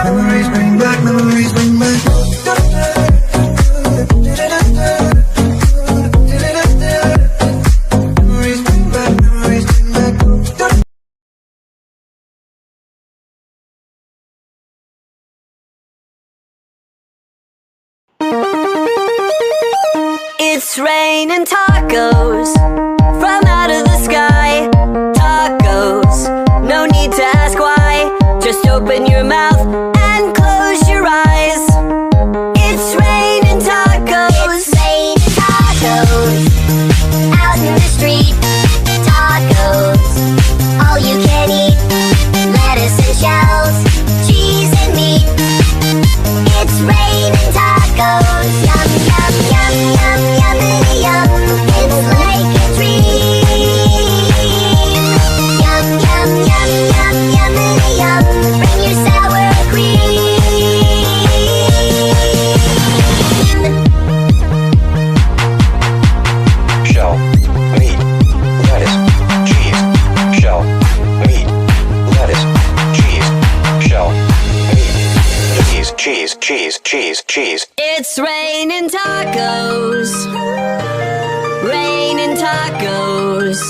Memories bring back, memories bring back. Memories bring back, memories bring back. It's raining tacos from out of the sky. Tacos, no need to ask why. Just open your mouth and close your eyes. It's raining tacos. It's raining tacos out in the street. Tacos, all you can eat. Lettuce and shells, cheese and meat. It's raining tacos. Yum, yum, yum, yum, yummity yum. It's like a dream. Yum, yum, yum, yum, yummity yum. Bring your sour cream. Shell, meat, lettuce, cheese. Shell, meat, lettuce, cheese. Shell, meat, cheese. It's raining tacos. Raining tacos.